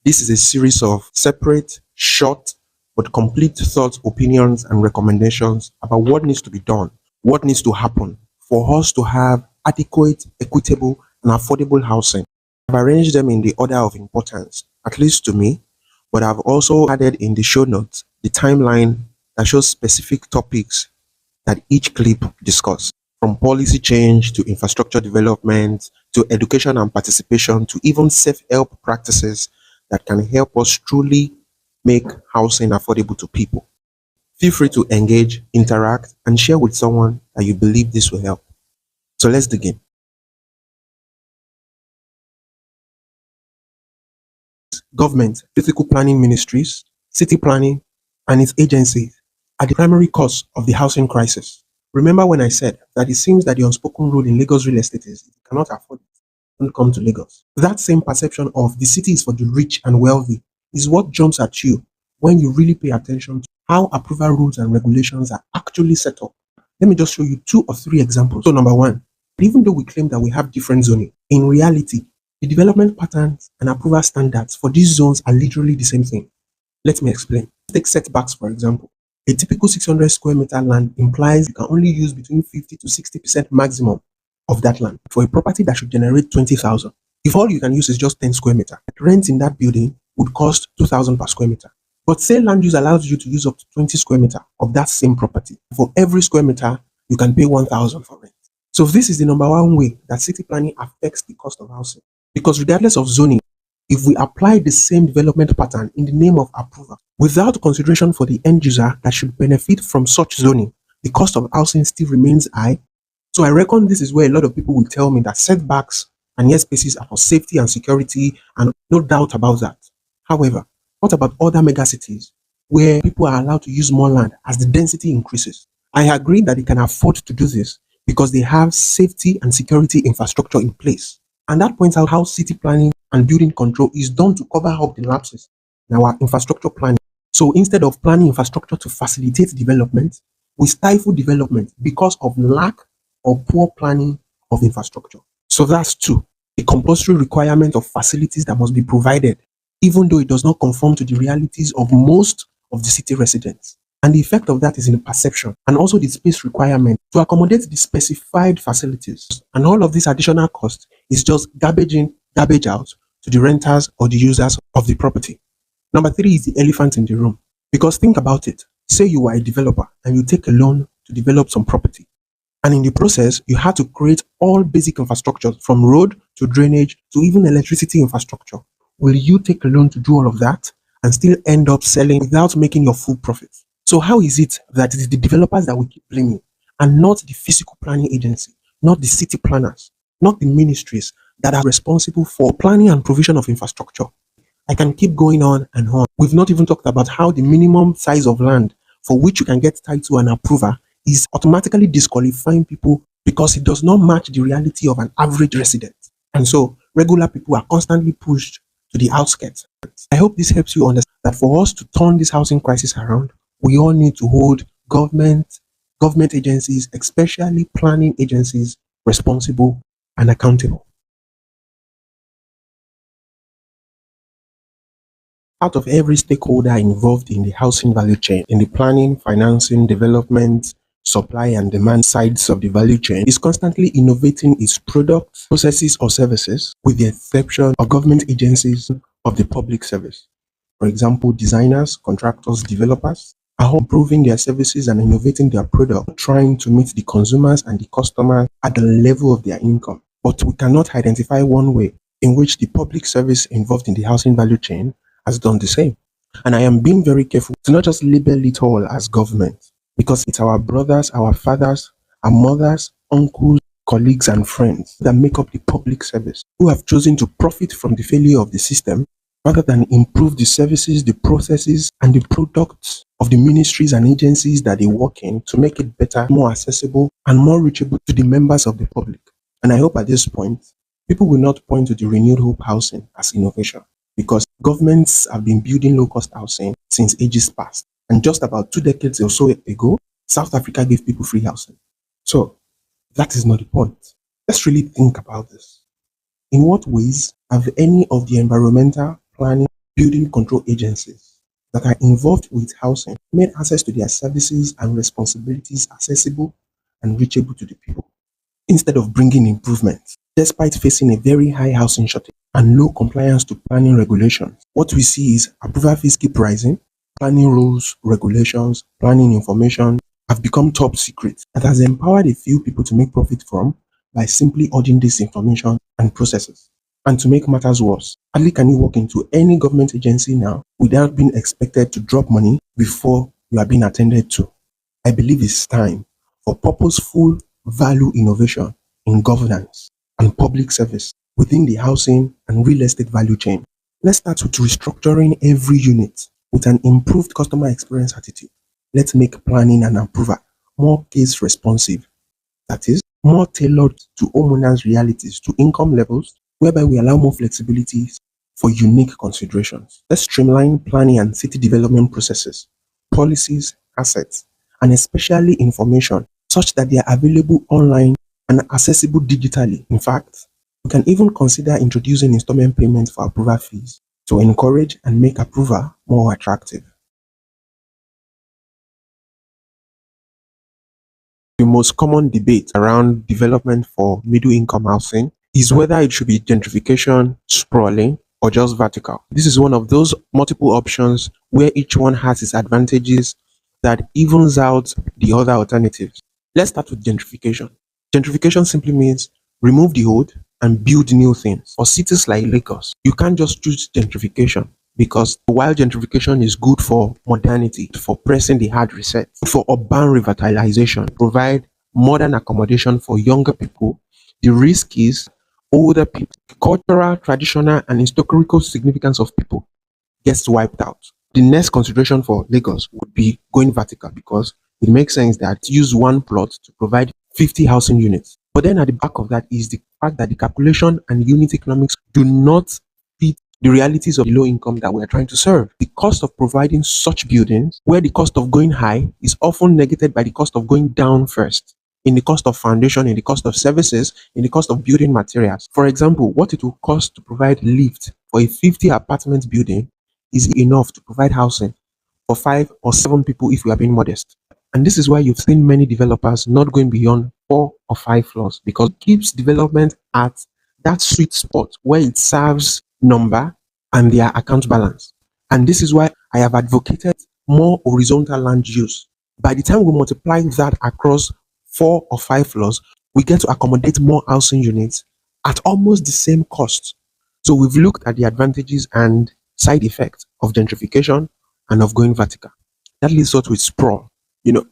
This is a series of separate, short, but complete thoughts, opinions, and recommendations about what needs to be done, what needs to happen for us to have adequate, equitable, and affordable housing. I've arranged them in the order of importance, at least to me, but I've also added in the show notes the timeline that shows specific topics that each clip discuss, from policy change to infrastructure development to education and participation to even self-help practices that can help us truly make housing affordable to people. Feel free to engage, interact, and share with someone that you believe this will help. So let's begin. Government, physical planning ministries, city planning, and its agencies are the primary cause of the housing crisis. Remember when I said that it seems that the unspoken rule in Lagos real estate is if you cannot afford it, don't come to Lagos. That same perception of the city is for the rich and wealthy is what jumps at you when you really pay attention to how approval rules and regulations are actually set up. Let me just show you 2 or 3 examples. So number 1, even though we claim that we have different zoning, in reality, the development patterns and approval standards for these zones are literally the same thing. Let me explain. Take setbacks, for example. A typical 600 square meter land implies you can only use between 50 to 60% maximum of that land for a property that should generate 20,000. If all you can use is just 10 square meter, rent in that building would cost 2,000 per square meter. But say land use allows you to use up to 20 square meter of that same property. For every square meter, you can pay 1,000 for rent. So this is the number 1 way that city planning affects the cost of housing. Because regardless of zoning, if we apply the same development pattern in the name of approval, without consideration for the end user that should benefit from such zoning, the cost of housing still remains high. So I reckon this is where a lot of people will tell me that setbacks and yes spaces are for safety and security, and no doubt about that. However, what about other megacities where people are allowed to use more land as the density increases? I agree that they can afford to do this because they have safety and security infrastructure in place. And that points out how city planning and building control is done to cover up the lapses in our infrastructure planning. So instead of planning infrastructure to facilitate development, we stifle development because of lack or poor planning of infrastructure. So that's 2, a compulsory requirement of facilities that must be provided, even though it does not conform to the realities of most of the city residents. And the effect of that is in the perception and also the space requirement to accommodate the specified facilities. And all of this additional cost is just garbage in, garbage out to the renters or the users of the property. Number 3 is the elephant in the room. Because think about it. Say you are a developer and you take a loan to develop some property. And in the process, you had to create all basic infrastructure from road to drainage to even electricity infrastructure. Will you take a loan to do all of that and still end up selling without making your full profit? So how is it that it is the developers that we keep blaming and not the physical planning agency, not the city planners, not the ministries that are responsible for planning and provision of infrastructure? I can keep going on and on. We've not even talked about how the minimum size of land for which you can get title and approval is automatically disqualifying people because it does not match the reality of an average resident. And so regular people are constantly pushed to the outskirts. I hope this helps you understand that for us to turn this housing crisis around, we all need to hold government agencies, especially planning agencies, responsible and accountable. Out of every stakeholder involved in the housing value chain, in the planning, financing, development, supply and demand sides of the value chain, is constantly innovating its products, processes or services, with the exception of government agencies of the public service. For example, designers, contractors, developers are all improving their services and innovating their product, trying to meet the consumers and the customers at the level of their income. But we cannot identify one way in which the public service involved in the housing value chain has done the same. And I am being very careful to not just label it all as government, because it's our brothers, our fathers, our mothers, uncles, colleagues, and friends that make up the public service who have chosen to profit from the failure of the system rather than improve the services, the processes, and the products of the ministries and agencies that they work in to make it better, more accessible, and more reachable to the members of the public. And I hope at this point, people will not point to the renewed hope housing as innovation, because governments have been building low-cost housing since ages past. And just about 2 decades or so ago, South Africa gave people free housing. So that is not the point. Let's really think about this. In what ways have any of the environmental, planning, building control agencies that are involved with housing made access to their services and responsibilities accessible and reachable to the people instead of bringing improvements. Despite facing a very high housing shortage and low compliance to planning regulations, what we see is approval fees keep rising, planning rules, regulations, planning information have become top secret that has empowered a few people to make profit from by simply holding this information and processes. And to make matters worse, hardly can you walk into any government agency now without being expected to drop money before you are being attended to. I believe it's time for purposeful value innovation in governance and public service within the housing and real estate value chain. Let's start with restructuring every unit with an improved customer experience attitude. Let's make planning and approval more case responsive, that is, more tailored to homeowners' realities, to income levels, whereby we allow more flexibilities for unique considerations. Let's streamline planning and city development processes, policies, assets, and especially information such that they are available online and accessible digitally. In fact, we can even consider introducing installment payments for approval fees to encourage and make approval more attractive. The most common debate around development for middle income housing is whether it should be gentrification, sprawling, or just vertical. This is one of those multiple options where each one has its advantages that evens out the other alternatives. Let's start with gentrification. Gentrification simply means remove the old and build new things. For cities like Lagos, you can't just choose gentrification because while gentrification is good for modernity, for pressing the hard reset, for urban revitalization, provide modern accommodation for younger people, the risk is older people. The cultural, traditional, and historical significance of people gets wiped out. The next consideration for Lagos would be going vertical because it makes sense that use one plot to provide 50 housing units. But then at the back of that is the fact that the calculation and unit economics do not fit the realities of the low income that we are trying to serve. The cost of providing such buildings, where the cost of going high is often negated by the cost of going down first, in the cost of foundation, in the cost of services, in the cost of building materials. For example, what it will cost to provide lift for a 50 apartment building is enough to provide housing for 5 or 7 people if we are being modest. And this is why you've seen many developers not going beyond 4 or 5 floors because it keeps development at that sweet spot where it serves number and their account balance. And this is why I have advocated more horizontal land use. By the time we multiply that across 4 or 5 floors, we get to accommodate more housing units at almost the same cost. So we've looked at the advantages and side effects of gentrification and of going vertical. That leaves us with sprawl.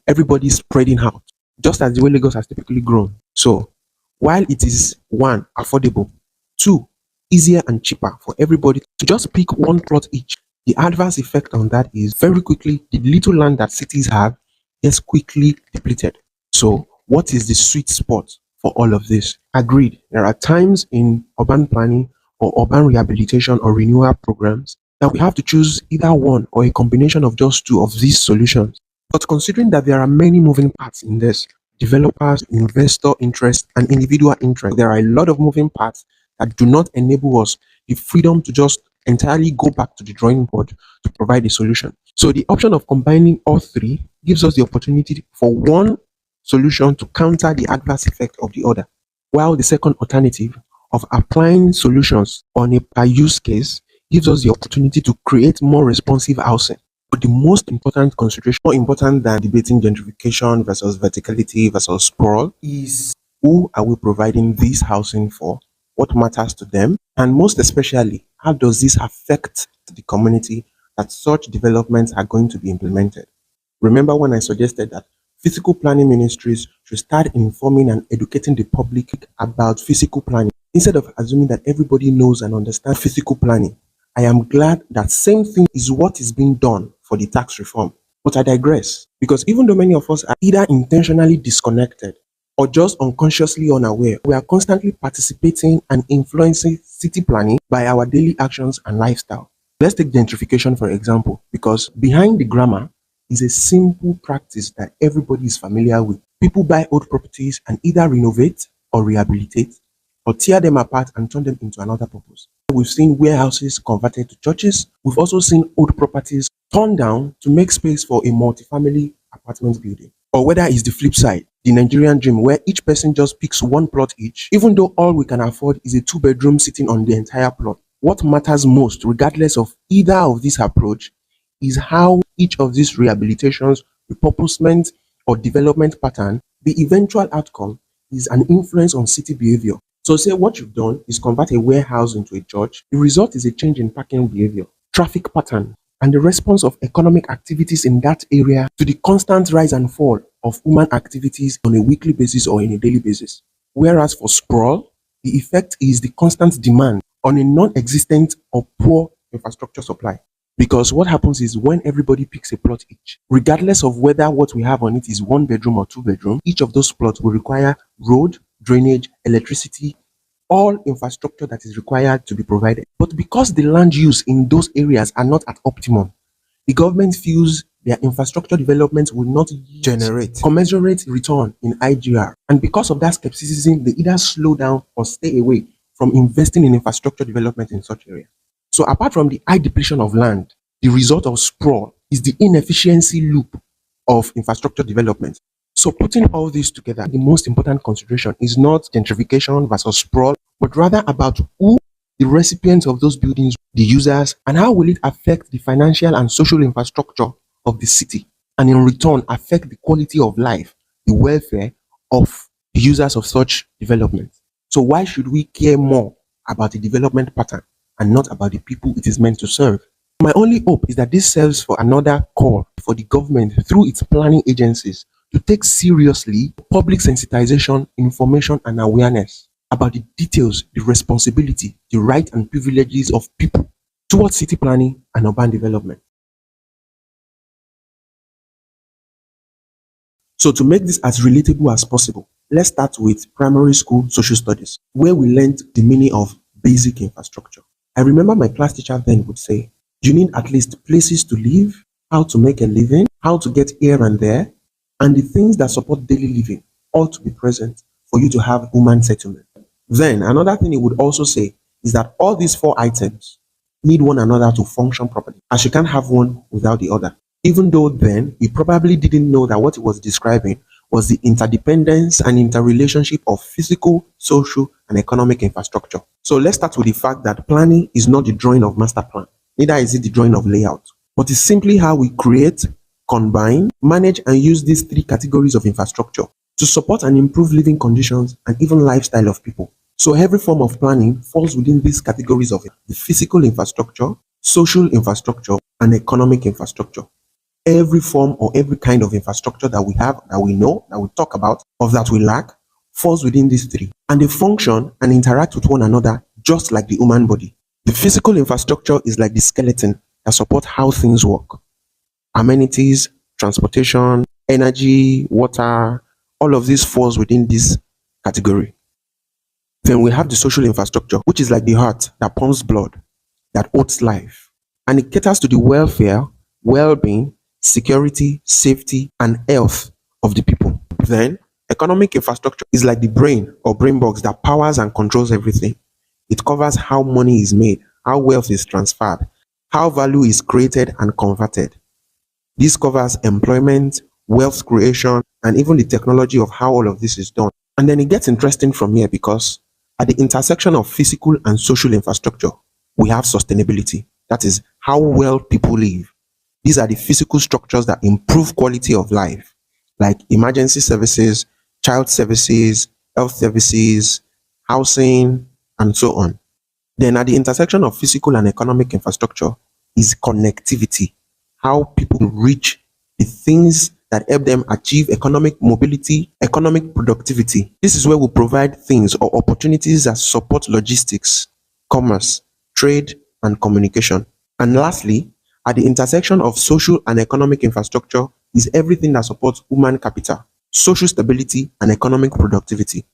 Everybody's spreading out, just as the way Lagos has typically grown. So while it is one, affordable, two, easier and cheaper for everybody to just pick one plot each, the adverse effect on that is very quickly the little land that cities have gets quickly depleted. So what is the sweet spot for all of this? Agreed. There are times in urban planning or urban rehabilitation or renewal programs that we have to choose either one or a combination of just two of these solutions. But considering that there are many moving parts in this, developers, investor interest, and individual interest, there are a lot of moving parts that do not enable us the freedom to just entirely go back to the drawing board to provide a solution. So the option of combining all three gives us the opportunity for one solution to counter the adverse effect of the other, while the second alternative of applying solutions on a per use case gives us the opportunity to create more responsive housing. But the most important consideration, more important than debating gentrification versus verticality versus sprawl, is who are we providing this housing for? What matters to them? And most especially, how does this affect the community that such developments are going to be implemented? Remember when I suggested that physical planning ministries should start informing and educating the public about physical planning instead of assuming that everybody knows and understands physical planning. I am glad that same thing is what is being done for the tax reform. But I digress, because even though many of us are either intentionally disconnected or just unconsciously unaware, we are constantly participating and influencing city planning by our daily actions and lifestyle. Let's take gentrification for example, because behind the grammar is a simple practice that everybody is familiar with. People buy old properties and either renovate or rehabilitate or tear them apart and turn them into another purpose. we've seen warehouses converted to churches, we've also seen old properties torn down to make space for a multifamily apartment building. Or whether it's the flip side, the Nigerian dream where each person just picks one plot each, even though all we can afford is a 2-bedroom sitting on the entire plot. What matters most, regardless of either of this approach, is how each of these rehabilitations, repurposement, or development pattern, the eventual outcome is an influence on city behavior. So say what you've done is convert a warehouse into a church. The result is a change in parking behavior, traffic pattern, and the response of economic activities in that area to the constant rise and fall of human activities on a weekly basis or in a daily basis. Whereas for sprawl, the effect is the constant demand on a non-existent or poor infrastructure supply. Because what happens is when everybody picks a plot each, regardless of whether what we have on it is 1 bedroom or 2 bedroom, each of those plots will require road, drainage, electricity, all infrastructure that is required to be provided. But because the land use in those areas are not at optimum, the government feels their infrastructure development will not generate commensurate return in IGR. And because of that skepticism, they either slow down or stay away from investing in infrastructure development in such areas. So apart from the high depletion of land, the result of sprawl is the inefficiency loop of infrastructure development. So putting all this together, the most important consideration is not gentrification versus sprawl, but rather about who the recipients of those buildings, the users, and how will it affect the financial and social infrastructure of the city, and in return affect the quality of life, the welfare of the users of such development. So why should we care more about the development pattern and not about the people it is meant to serve? My only hope is that this serves for another call for the government through its planning agencies to take seriously public sensitization, information, and awareness about the details, the responsibility, the rights and privileges of people towards city planning and urban development. So to make this as relatable as possible, let's start with primary school social studies, where we learned the meaning of basic infrastructure. I remember my class teacher then would say, you need at least places to live, how to make a living, how to get here and there, and the things that support daily living ought to be present for you to have human settlement. Then another thing he would also say is that all these 4 items need one another to function properly, as you can't have one without the other. Even though then he probably didn't know that what he was describing was the interdependence and interrelationship of physical, social, and economic infrastructure. So let's start with the fact that planning is not the drawing of master plan, neither is it the drawing of layout, but it's simply how we create, combine, manage, and use these 3 categories of infrastructure to support and improve living conditions and even lifestyle of people. So every form of planning falls within these categories of the physical infrastructure, social infrastructure, and economic infrastructure. Every form or every kind of infrastructure that we have, that we know, that we talk about, or that we lack, falls within these 3. And they function and interact with one another just like the human body. The physical infrastructure is like the skeleton that supports how things work. Amenities, transportation, energy, water, all of this falls within this category. Then we have the social infrastructure, which is like the heart that pumps blood, that holds life, and it caters to the welfare, well-being, security, safety, and health of the people. Then economic infrastructure is like the brain or brain box that powers and controls everything. It covers how money is made, how wealth is transferred, how value is created and converted. This covers employment, wealth creation, and even the technology of how all of this is done. And then it gets interesting from here because at the intersection of physical and social infrastructure, we have sustainability. That is how well people live. These are the physical structures that improve quality of life, like emergency services, child services, health services, housing, and so on. Then at the intersection of physical and economic infrastructure is connectivity, how people reach the things that help them achieve economic mobility, economic productivity. This is where we provide things or opportunities that support logistics, commerce, trade, and communication. And lastly, at the intersection of social and economic infrastructure is everything that supports human capital, social stability, and economic productivity.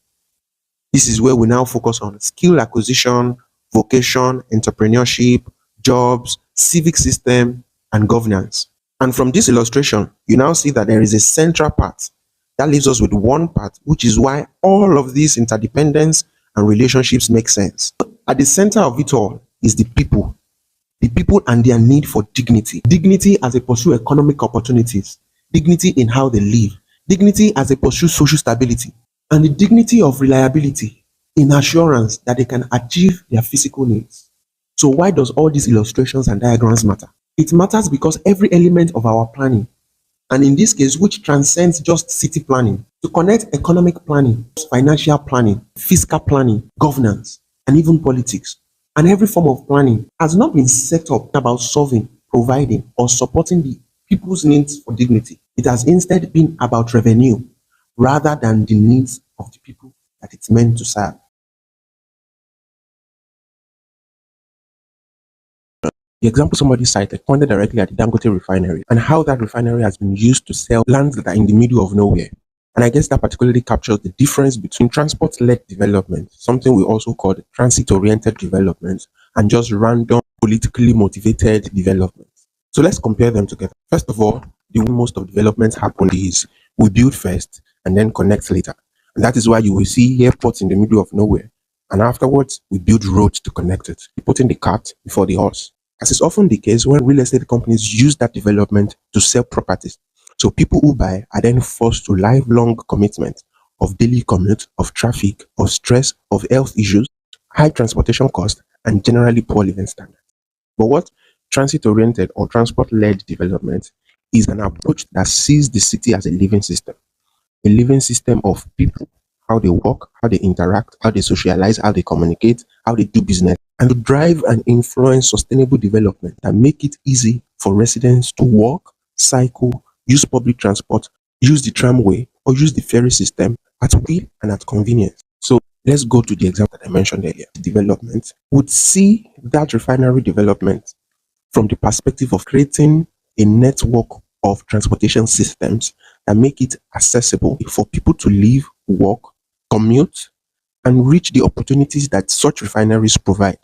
This is where we now focus on skill acquisition, vocation, entrepreneurship, jobs, civic system, and governance. And from this illustration, you now see that there is a central part that leaves us with one part, which is why all of these interdependence and relationships make sense. At the center of it all is the people and their need for dignity. Dignity as they pursue economic opportunities, dignity in how they live, dignity as they pursue social stability, and the dignity of reliability in assurance that they can achieve their physical needs. So why does all these illustrations and diagrams matter? It matters because every element of our planning, and in this case, which transcends just city planning, to connect economic planning, financial planning, fiscal planning, governance, and even politics. And every form of planning has not been set up about solving, providing, or supporting the people's needs for dignity. It has instead been about revenue rather than the needs of the people that it's meant to serve. The example somebody cited pointed directly at the Dangote refinery and how that refinery has been used to sell lands that are in the middle of nowhere. And I guess that particularly captures the difference between transport-led development, something we also call transit-oriented development, and just random politically motivated development. So let's compare them together. First of all, the way most of developments happen is we build first and then connect later. And that is why you will see airports in the middle of nowhere. And afterwards, we build roads to connect it, putting the cart before the horse. As is often the case when real estate companies use that development to sell properties. So people who buy are then forced to lifelong commitment of daily commute, of traffic, of stress, of health issues, high transportation costs, and generally poor living standards. But what transit-oriented or transport-led development is an approach that sees the city as a living system of people, how they work, how they interact, how they socialize, how they communicate, how they do business, and to drive and influence sustainable development that make it easy for residents to walk, cycle, use public transport, use the tramway, or use the ferry system at will and at convenience. So let's go to the example that I mentioned earlier. Development would see that refinery development from the perspective of creating a network of transportation systems that make it accessible for people to live, work, commute, and reach the opportunities that such refineries provide.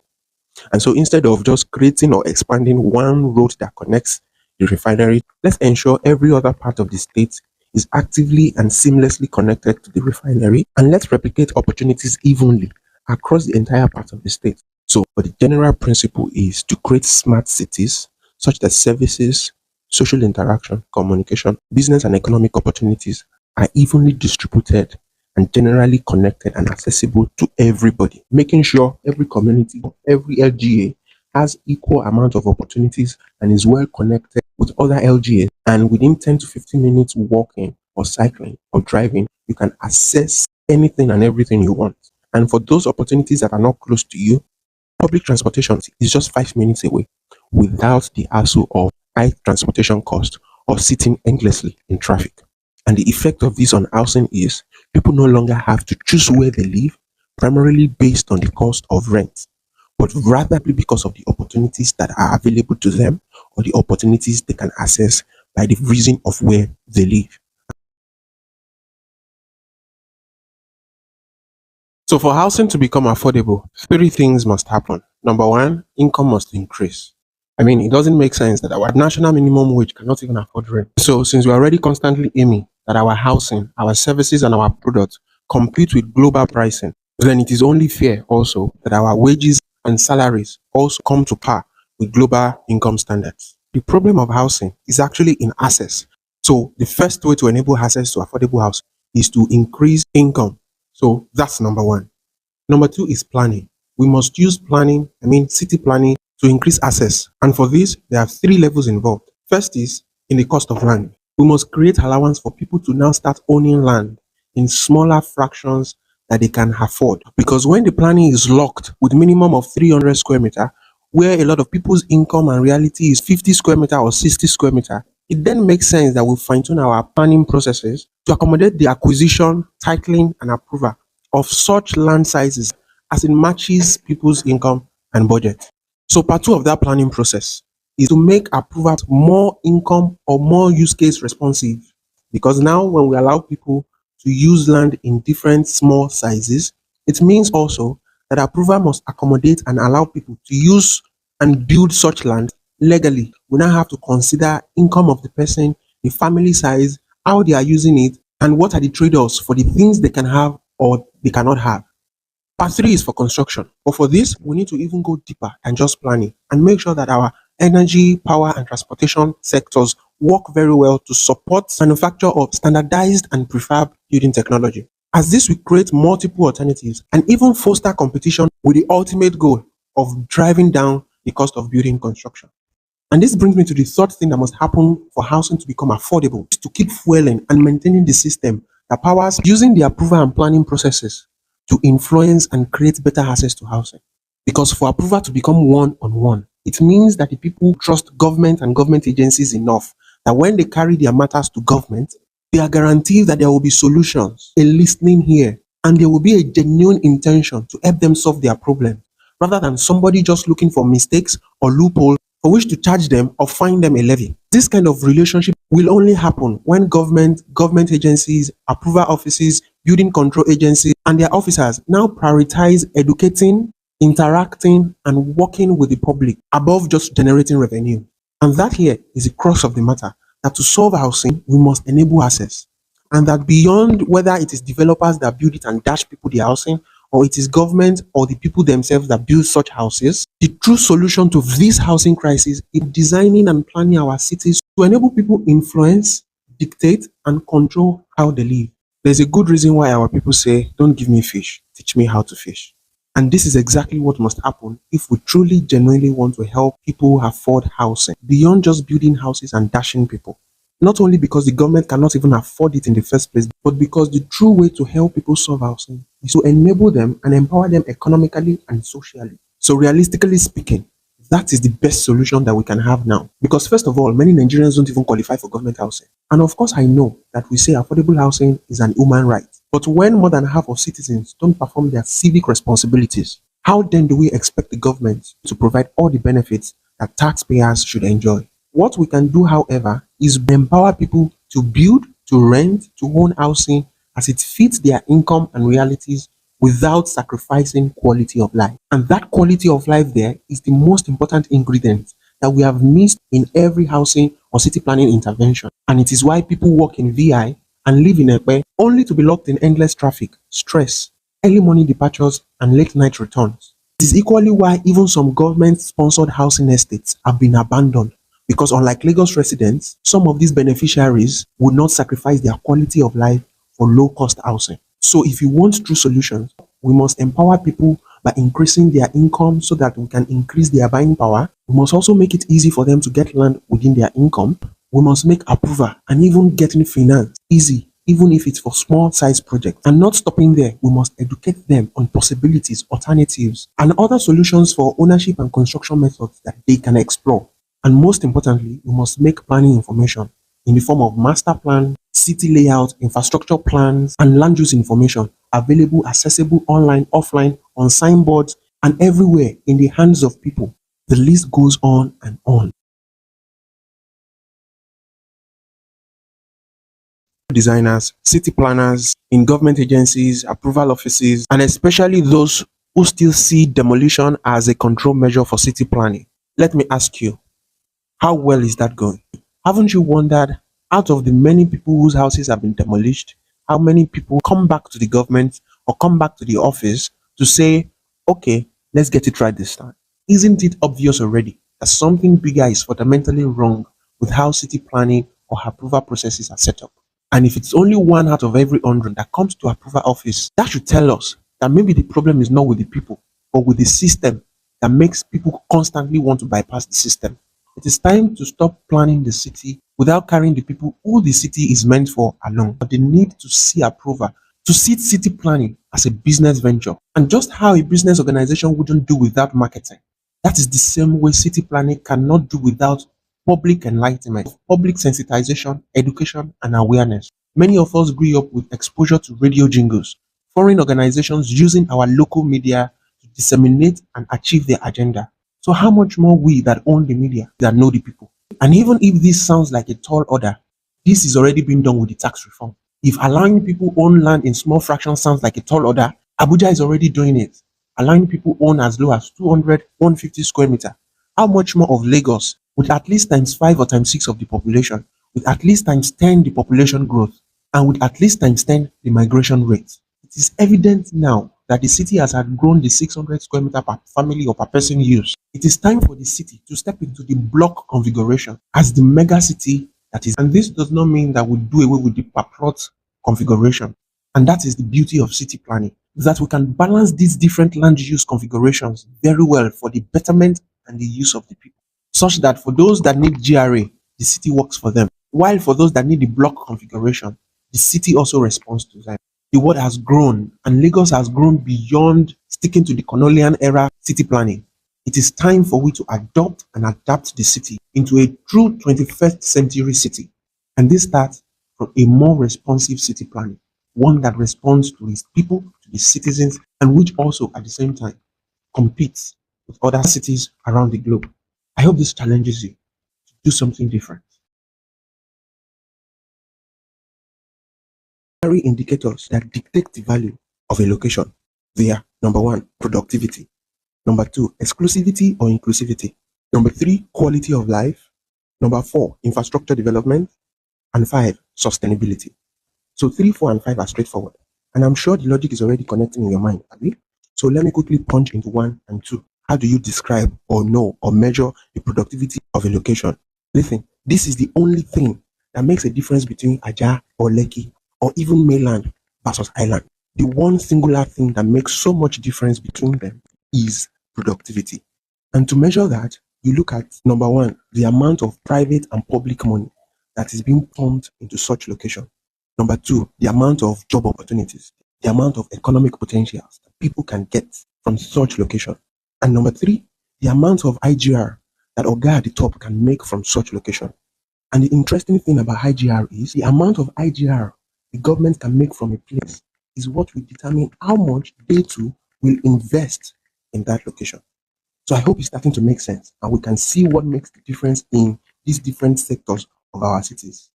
And so instead of just creating or expanding one road that connects the refinery, let's ensure every other part of the state is actively and seamlessly connected to the refinery, and let's replicate opportunities evenly across the entire part of the state. So, but the general principle is to create smart cities such that services, social interaction, communication, business, and economic opportunities are evenly distributed and generally connected and accessible to everybody, making sure every community, every LGA has equal amount of opportunities and is well connected with other LGAs. And within 10 to 15 minutes walking or cycling or driving, you can access anything and everything you want. And for those opportunities that are not close to you, public transportation is just 5 minutes away without the hassle of high transportation cost or sitting endlessly in traffic. And the effect of this on housing is people no longer have to choose where they live, primarily based on the cost of rent, but rather because of the opportunities that are available to them or the opportunities they can access by the reason of where they live. So for housing to become affordable, three things must happen. Number one, income must increase. I mean, it doesn't make sense that our national minimum wage cannot even afford rent. So since we're already constantly aiming that our housing, our services, and our products compete with global pricing, then it is only fair also that our wages and salaries also come to par with global income standards. The problem of housing is actually in access. So the first way to enable access to affordable housing is to increase income. So that's number one. Number two is planning. We must use planning, city planning, to increase access. And for this, there are three levels involved. First is in the cost of land. We must create allowance for people to now start owning land in smaller fractions that they can afford. Because when the planning is locked with minimum of 300 square meter, where a lot of people's income and reality is 50 square meter or 60 square meter, it then makes sense that we fine tune our planning processes to accommodate the acquisition, titling, and approval of such land sizes as it matches people's income and budget. So part two of that planning process is to make approvals more income or more use case responsive. Because now when we allow people to use land in different small sizes, it means also that approval must accommodate and allow people to use and build such land legally. We now have to consider income of the person, the family size, how they are using it, and what are the trade-offs for the things they can have or they cannot have. Part 3 is for construction. But for this, we need to even go deeper than just planning and make sure that our energy, power, and transportation sectors work very well to support manufacture of standardized and prefab building technology. As this will create multiple alternatives and even foster competition with the ultimate goal of driving down the cost of building construction. And this brings me to the third thing that must happen for housing to become affordable, is to keep fueling and maintaining the system that powers using the approval and planning processes to influence and create better access to housing. Because for approval to become one-on-one, it means that the people trust government and government agencies enough that when they carry their matters to government, they are guaranteed that there will be solutions, a listening here, and there will be a genuine intention to help them solve their problems, rather than somebody just looking for mistakes or loopholes for which to charge them or fine them a levy. This kind of relationship will only happen when government agencies, approval offices, building control agencies, and their officers now prioritize educating, interacting, and working with the public above just generating revenue. And that here is the crux of the matter, that to solve housing, we must enable access. And that beyond whether it is developers that build it and dash people their housing, or it is government or the people themselves that build such houses, the true solution to this housing crisis is designing and planning our cities to enable people influence, dictate, and control how they live. There's a good reason why our people say, don't give me fish, teach me how to fish. And this is exactly what must happen if we truly, genuinely want to help people afford housing, beyond just building houses and dashing people. Not only because the government cannot even afford it in the first place, but because the true way to help people solve housing is to enable them and empower them economically and socially. So realistically speaking, that is the best solution that we can have now. Because first of all, many Nigerians don't even qualify for government housing. And of course, I know that we say affordable housing is an human right. But when more than half of citizens don't perform their civic responsibilities, how then do we expect the government to provide all the benefits that taxpayers should enjoy? What we can do, however, is empower people to build, to rent, to own housing as it fits their income and realities without sacrificing quality of life. And that quality of life there is the most important ingredient that we have missed in every housing or city planning intervention. And it is why people work in VI and live in Ekpe only to be locked in endless traffic, stress, early morning departures, and late night returns. It is equally why even some government-sponsored housing estates have been abandoned, because unlike Lagos residents, some of these beneficiaries would not sacrifice their quality of life for low-cost housing. So if you want true solutions, we must empower people by increasing their income so that we can increase their buying power. We must also make it easy for them to get land within their income. We must make approval and even getting finance easy, even if it's for small size projects. And not stopping there, we must educate them on possibilities, alternatives, and other solutions for ownership and construction methods that they can explore. And most importantly, we must make planning information in the form of master plan, city layout, infrastructure plans, and land use information available, accessible online, offline, on signboards, and everywhere in the hands of people. The list goes on and on. Designers, city planners, in government agencies, approval offices, and especially those who still see demolition as a control measure for city planning. Let me ask you, how well is that going? Haven't you wondered, out of the many people whose houses have been demolished, how many people come back to the government or come back to the office to say, okay, let's get it right this time? Isn't it obvious already that something bigger is fundamentally wrong with how city planning or approval processes are set up? And if it's only 1 out of every 100 that comes to approval office, that should tell us that maybe the problem is not with the people, but with the system that makes people constantly want to bypass the system. It is time to stop planning the city without carrying the people who the city is meant for along. But they need to see approval, to see city planning as a business venture. And just how a business organization wouldn't do without marketing, that is the same way city planning cannot do without public enlightenment, public sensitization, education, and awareness. Many of us grew up with exposure to radio jingles, foreign organizations using our local media to disseminate and achieve their agenda. So how much more we that own the media, that know the people? And even if this sounds like a tall order, this is already being done with the tax reform. If allowing people own land in small fractions sounds like a tall order, Abuja is already doing it. Allowing people own as low as 200, 150 square meter. How much more of Lagos, with at least times 5 or times 6 of the population, with at least times 10 the population growth, and with at least times 10 the migration rate? It is evident now that the city has outgrown the 600 square meter per family or per person use. It is time for the city to step into the block configuration as the mega city that is. And this does not mean that we do away with the per plot configuration. And that is the beauty of city planning, is that we can balance these different land use configurations very well for the betterment and the use of the people, such that for those that need GRA, the city works for them, while for those that need the block configuration, the city also responds to them. The world has grown, and Lagos has grown beyond sticking to the colonial era city planning. It is time for we to adopt and adapt the city into a true 21st century city. And this starts from a more responsive city planning, one that responds to its people, to the citizens, and which also at the same time competes with other cities around the globe. I hope this challenges you to do something different. Primary indicators that dictate the value of a location. They are: number one, productivity; number two, exclusivity or inclusivity; number three, quality of life; number four, infrastructure development; and five, sustainability. So 3, 4, and 5 are straightforward. And I'm sure the logic is already connecting in your mind, Abi? So let me quickly punch into 1 and 2. How do you describe or know or measure the productivity of a location? Listen, this is the only thing that makes a difference between Aja or Lekki or even mainland versus island. The one singular thing that makes so much difference between them is productivity. And to measure that, you look at, number one, the amount of private and public money that is being pumped into such location. Number two, the amount of job opportunities, the amount of economic potentials that people can get from such location. And number three, the amount of IGR that Oga at the top can make from such location. And the interesting thing about IGR is the amount of IGR the government can make from a place is what will determine how much they too will invest in that location. So I hope it's starting to make sense and we can see what makes the difference in these different sectors of our cities.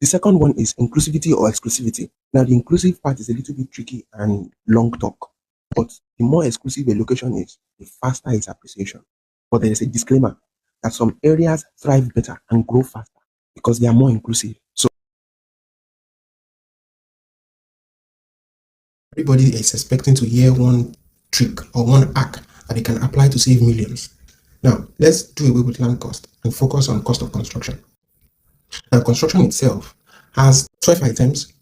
The second one is inclusivity or exclusivity. Now, the inclusive part is a little bit tricky and long talk, but the more exclusive a location is, the faster its appreciation. But there is a disclaimer that some areas thrive better and grow faster because they are more inclusive. So everybody is expecting to hear one trick or one hack that they can apply to save millions. Now, let's do away with land cost and focus on cost of construction. Now, construction itself has 12 items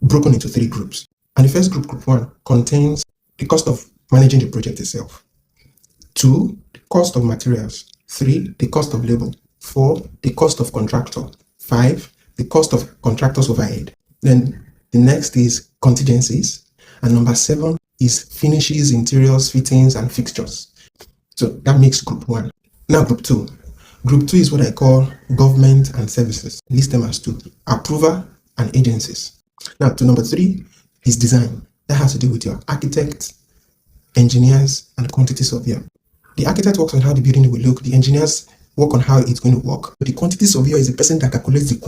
broken into 3 groups. And the first group, group 1, contains the cost of managing the project itself. 2, the cost of materials. 3, the cost of labor. 4, the cost of contractor. 5, the cost of contractor's overhead. Then the next is contingencies. And number 7 is finishes, interiors, fittings, and fixtures. So that makes group 1. Now group 2. Group 2 is what I call government and services. List them as 2. Approval and agencies. Now to number 3 is design. That has to do with your architect, engineers, and quantity surveyor. The architect works on how the building will look. The engineers work on how it's going to work. But the quantity surveyor is the person that calculates the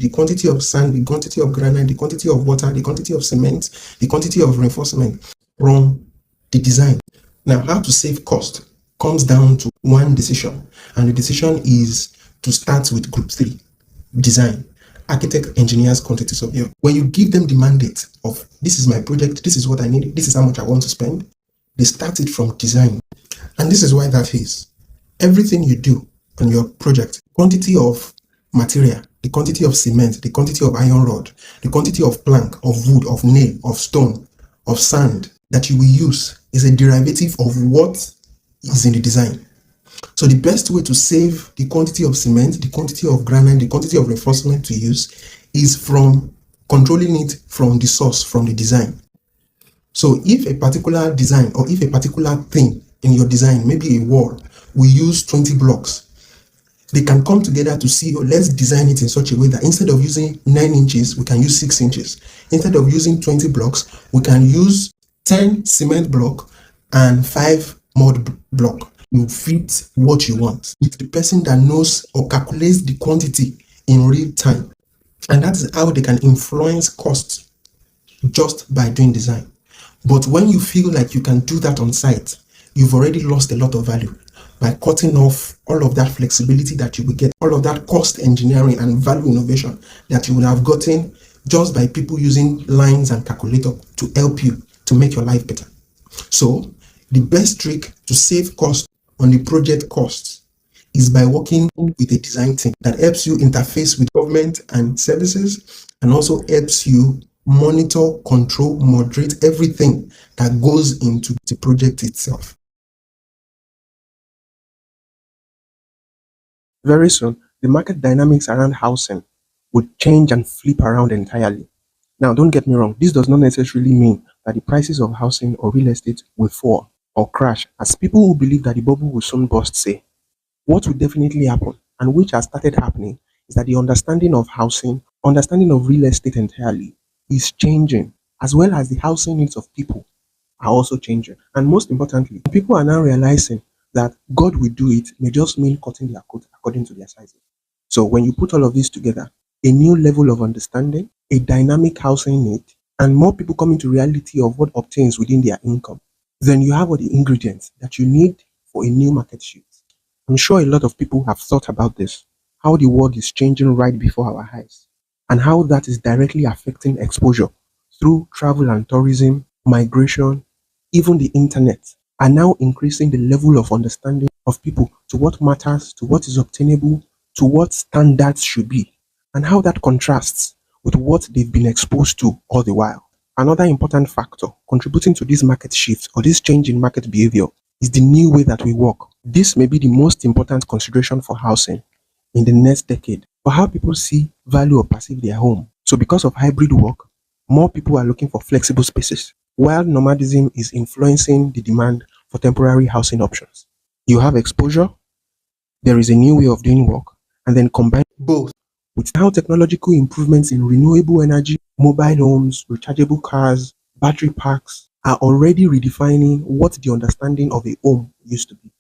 quantity of sand, the quantity of granite, the quantity of water, the quantity of cement, the quantity of reinforcement from the design. Now, how to save cost comes down to one decision, and the decision is to start with group 3, design. Architect, engineers, quantity surveyor. When you give them the mandate of this is my project, this is what I need, this is how much I want to spend, they start it from design. And this is why that is. Everything you do on your project, quantity of material, the quantity of cement, the quantity of iron rod, the quantity of plank, of wood, of nail, of stone, of sand that you will use is a derivative of what is in the design. So the best way to save the quantity of cement, the quantity of granite, the quantity of reinforcement to use is from controlling it from the source, from the design. So if a particular design or if a particular thing in your design, maybe a wall, we use 20 blocks, they can come together to see, oh, let's design it in such a way that instead of using 9 inches, we can use 6 inches. Instead of using 20 blocks, we can use 10 cement block and 5 mud block. You fit what you want. It's the person that knows or calculates the quantity in real time. And that's how they can influence costs just by doing design. But when you feel like you can do that on site, you've already lost a lot of value by cutting off all of that flexibility that you will get, all of that cost engineering and value innovation that you would have gotten just by people using lines and calculator to help you to make your life better. So the best trick to save cost on the project costs is by working with a design team that helps you interface with government and services, and also helps you monitor, control, moderate everything that goes into the project itself. Very soon, the market dynamics around housing would change and flip around entirely. Now, don't get me wrong, this does not necessarily mean that the prices of housing or real estate will fall or crash, as people who believe that the bubble will soon burst say. What will definitely happen, and which has started happening, is that the understanding of housing, understanding of real estate entirely, is changing, as well as the housing needs of people are also changing. And most importantly, people are now realizing that God will do it may just mean cutting their coat according to their sizes. So when you put all of this together, a new level of understanding, a dynamic housing need, and more people coming to reality of what obtains within their income, then you have all the ingredients that you need for a new market shift. I'm sure a lot of people have thought about this, how the world is changing right before our eyes, and how that is directly affecting exposure through travel and tourism, migration, even the internet, are now increasing the level of understanding of people to what matters, to what is obtainable, to what standards should be, and how that contrasts with what they've been exposed to all the while. Another important factor contributing to this market shift or this change in market behavior is the new way that we work. This may be the most important consideration for housing in the next decade, for how people see, value, or perceive their home. So, because of hybrid work, more people are looking for flexible spaces, while nomadism is influencing the demand for temporary housing options. You have exposure, there is a new way of doing work, and then combine both with now technological improvements in renewable energy, mobile homes, rechargeable cars, battery packs are already redefining what the understanding of a home used to be.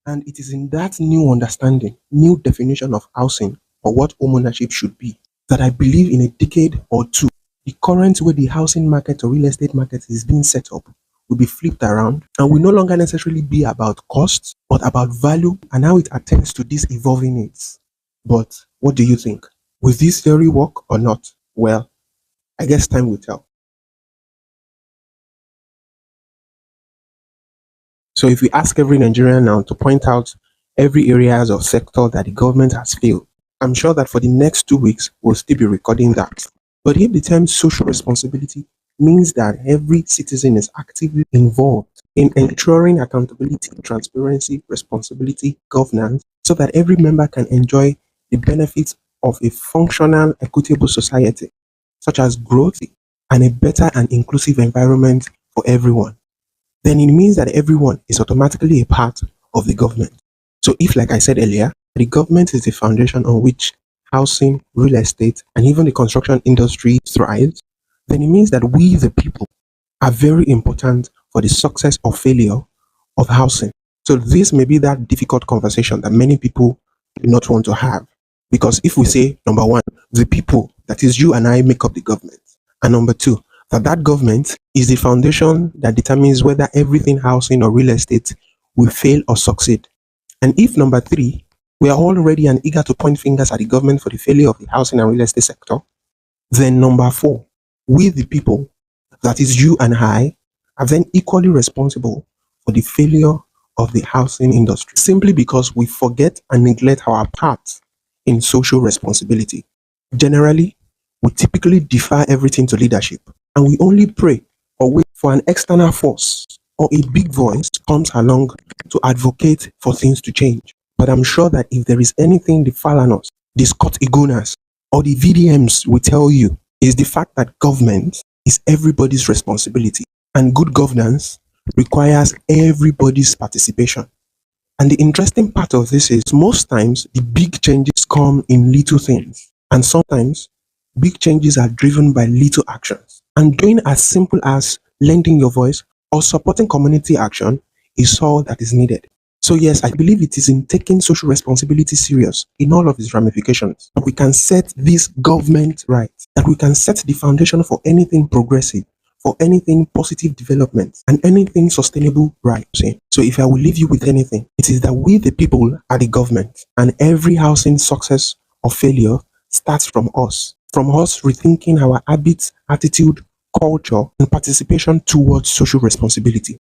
And it is in that new understanding, new definition of housing or what home ownership should be, that I believe in a decade or two, the current way the housing market or real estate market is being set up will be flipped around and will no longer necessarily be about costs, but about value and how it attends to these evolving needs. But what do you think? Will this theory work or not? Well, I guess time will tell. So if we ask every Nigerian now to point out every areas or sector that the government has failed, I'm sure that for the next 2 weeks we'll still be recording that. But if the term social responsibility means that every citizen is actively involved in ensuring accountability, transparency, responsibility, governance, so that every member can enjoy the benefits of a functional, equitable society, such as growth and a better and inclusive environment for everyone, then it means that everyone is automatically a part of the government. So if, like I said earlier, the government is the foundation on which housing, real estate, and even the construction industry thrives, then it means that we, the people, are very important for the success or failure of housing. So this may be that difficult conversation that many people do not want to have. Because if we say, number one, the people, that is you and I, make up the government, and number two, that government is the foundation that determines whether everything housing or real estate will fail or succeed. And if number three, we are all ready and eager to point fingers at the government for the failure of the housing and real estate sector, then number four, we the people, that is you and I, are then equally responsible for the failure of the housing industry, simply because we forget and neglect our part in social responsibility. Generally, we typically defer everything to leadership, and we only pray or wait for an external force or a big voice comes along to advocate for things to change. But I'm sure that if there is anything the Falanos, the Scott Igunas, or the VDMs will tell you, is the fact that government is everybody's responsibility, and good governance requires everybody's participation. And the interesting part of this is most times the big changes come in little things, and sometimes big changes are driven by little actions. And doing as simple as lending your voice or supporting community action is all that is needed. So yes, I believe it is in taking social responsibility serious in all of its ramifications that we can set this government right, that we can set the foundation for anything progressive, for anything positive development, and anything sustainable right. So if I will leave you with anything, it is that we the people are the government, and every housing success or failure starts from us rethinking our habits, attitude, culture, and participation towards social responsibility.